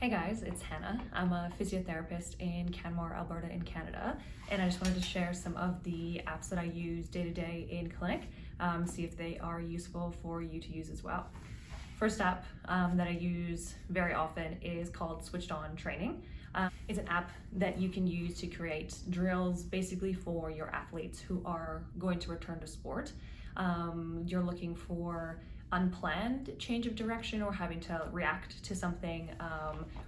Hey guys, it's Hannah. I'm a physiotherapist in Canmore, Alberta in Canada, and I just wanted to share some of the apps that I use day to day in clinic, see if they are useful for you to use as well. First app that I use very often is called Switched On Training. It's an app that you can use to create drills basically for your athletes who are going to return to sport. You're looking for unplanned change of direction or having to react to something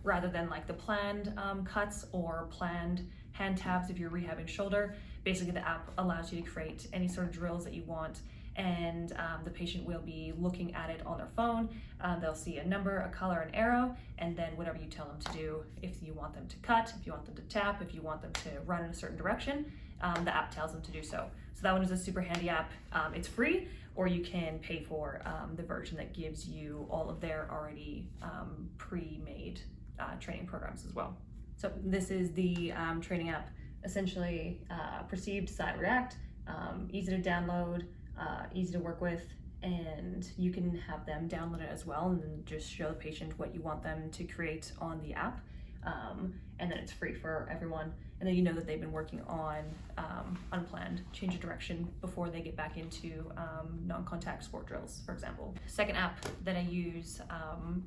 rather than like the planned cuts or planned hand tabs if you're rehabbing shoulder. Basically the app allows you to create any sort of drills that you want, and the patient will be looking at it on their phone. They'll see a number, a color, an arrow, and then whatever you tell them to do. If you want them to cut, if you want them to tap, if you want them to run in a certain direction, the app tells them to do so. So that one is a super handy app. It's free, or you can pay for the version that gives you all of their already pre-made training programs as well. So this is the training app, essentially perceived side react, easy to download, easy to work with, and you can have them download it as well and then just show the patient what you want them to create on the app. And then it's free for everyone, and then you know that they've been working on unplanned change of direction before they get back into non-contact sport drills, for example. Second app that I use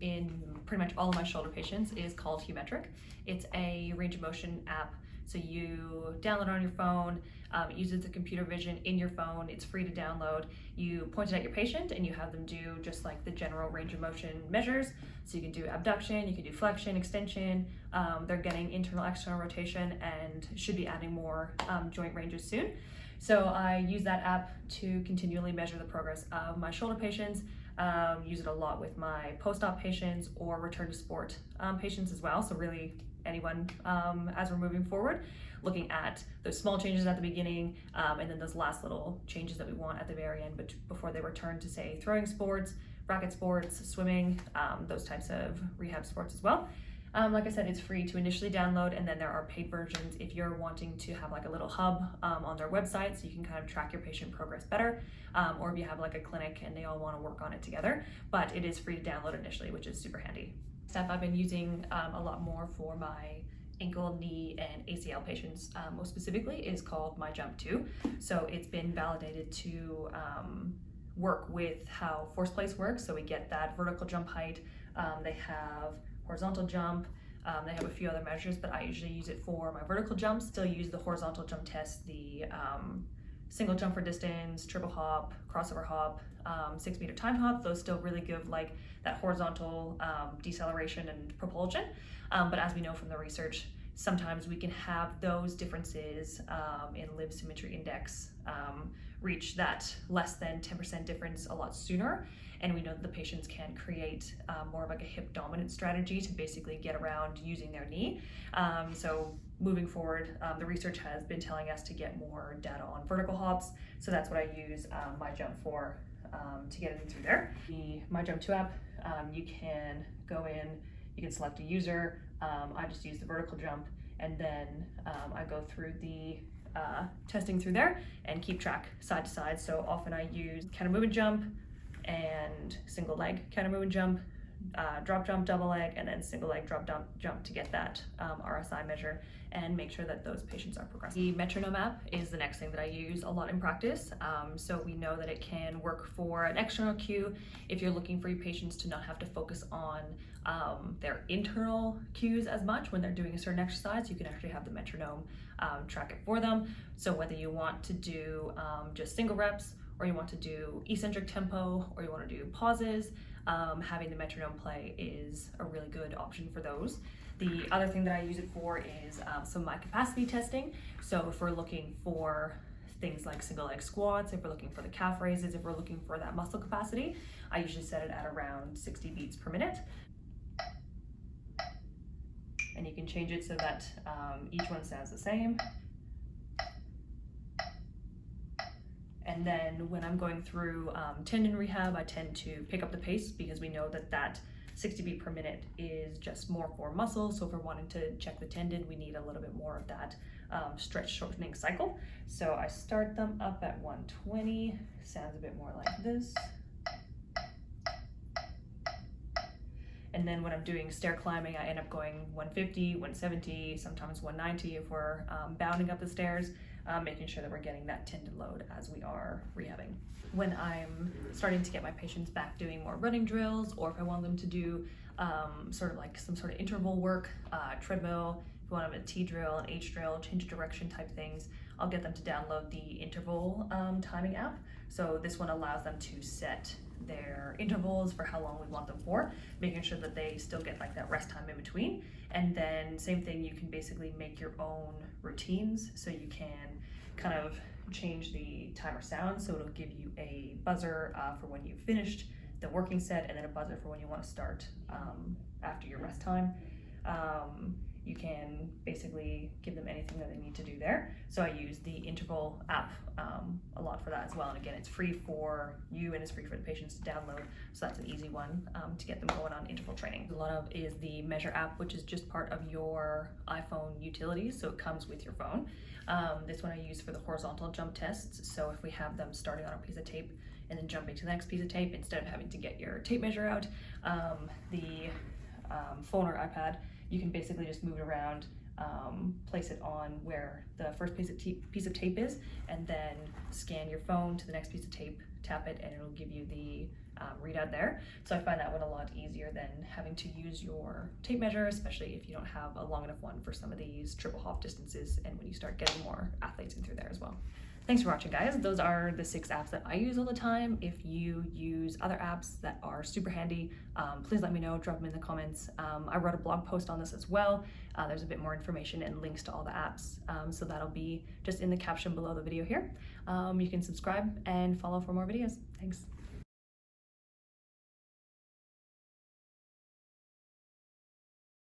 in pretty much all of my shoulder patients is called Humetric. It's a range of motion app. So you download it on your phone, it uses the computer vision in your phone, it's free to download. You point it at your patient and you have them do just like the general range of motion measures. So you can do abduction, you can do flexion, extension, they're getting internal, external rotation and should be adding more joint ranges soon. So I use that app to continually measure the progress of my shoulder patients, use it a lot with my post-op patients or return to sport patients as well. So really anyone as we're moving forward, looking at those small changes at the beginning and then those last little changes that we want at the very end, but before they return to say throwing sports, racket sports, swimming, those types of rehab sports as well. Like I said, it's free to initially download, and then there are paid versions if you're wanting to have like a little hub on their website so you can kind of track your patient progress better, or if you have like a clinic and they all want to work on it together. But it is free to download initially, which is super handy. Stuff I've been using a lot more for my ankle, knee, and ACL patients most specifically is called My Jump 2. So it's been validated to work with how force plates work. So we get that vertical jump height, they have horizontal jump, they have a few other measures, but I usually use it for my vertical jumps. Still use the horizontal jump test, the single jump for distance, triple hop, crossover hop, 6 meter time hop. Those still really give like that horizontal deceleration and propulsion. But as we know from the research, sometimes we can have those differences in limb symmetry index reach that less than 10% difference a lot sooner. And we know that the patients can create more of like a hip dominant strategy to basically get around using their knee. So moving forward, the research has been telling us to get more data on vertical hops. So that's what I use My Jump for to get it through there. The My Jump 2 app, you can go in, you can select a user. I just use the vertical jump, and then I go through the testing through there and keep track side to side. So often I use counter movement jump and single leg counter movement jump, drop jump double leg, and then single leg drop jump to get that RSI measure and make sure that those patients are progressing. The Metronome app is the next thing that I use a lot in practice. So we know that it can work for an external cue if you're looking for your patients to not have to focus on their internal cues as much when they're doing a certain exercise. You can actually have the metronome track it for them. So whether you want to do just single reps, or you want to do eccentric tempo, or you want to do pauses, having the metronome play is a really good option for those. The other thing that I use it for is some of my capacity testing. So if we're looking for things like single leg squats, if we're looking for the calf raises, if we're looking for that muscle capacity, I usually set it at around 60 beats per minute. And you can change it so that each one sounds the same. And then when I'm going through tendon rehab, I tend to pick up the pace because we know that that 60 beat per minute is just more for muscle. So if we're wanting to check the tendon, we need a little bit more of that stretch shortening cycle. So I start them up at 120, sounds a bit more like this. And then when I'm doing stair climbing, I end up going 150, 170, sometimes 190 if we're bounding up the stairs, making sure that we're getting that tendon load as we are rehabbing. When I'm starting to get my patients back doing more running drills, or if I want them to do sort of like some sort of interval work, treadmill, if you want them a T drill, an H drill, change of direction type things, I'll get them to download the interval timing app. So this one allows them to set their intervals for how long we want them for, making sure that they still get like that rest time in between. And then same thing, you can basically make your own routines. So you can kind of change the timer sound, so it'll give you a buzzer for when you've finished the working set, and then a buzzer for when you want to start after your rest time. You can basically give them anything that they need to do there. So I use the interval app a lot for that as well. And again, it's free for you and it's free for the patients to download. So that's an easy one to get them going on interval training. A lot of is the Measure app, which is just part of your iPhone utilities. So it comes with your phone. This one I use for the horizontal jump tests. So if we have them starting on a piece of tape and then jumping to the next piece of tape, instead of having to get your tape measure out, the phone or iPad, you can basically just move it around, place it on where the first piece of tape is, and then scan your phone to the next piece of tape, tap it, and it'll give you the readout there. So I find that one a lot easier than having to use your tape measure, especially if you don't have a long enough one for some of these triple hop distances and when you start getting more athletes in through there as well. Thanks for watching, guys. Those are the 6 apps that I use all the time. If you use other apps that are super handy, please let me know, drop them in the comments. I wrote a blog post on this as well. There's a bit more information and links to all the apps. So that'll be just in the caption below the video here. You can subscribe and follow for more videos. Thanks.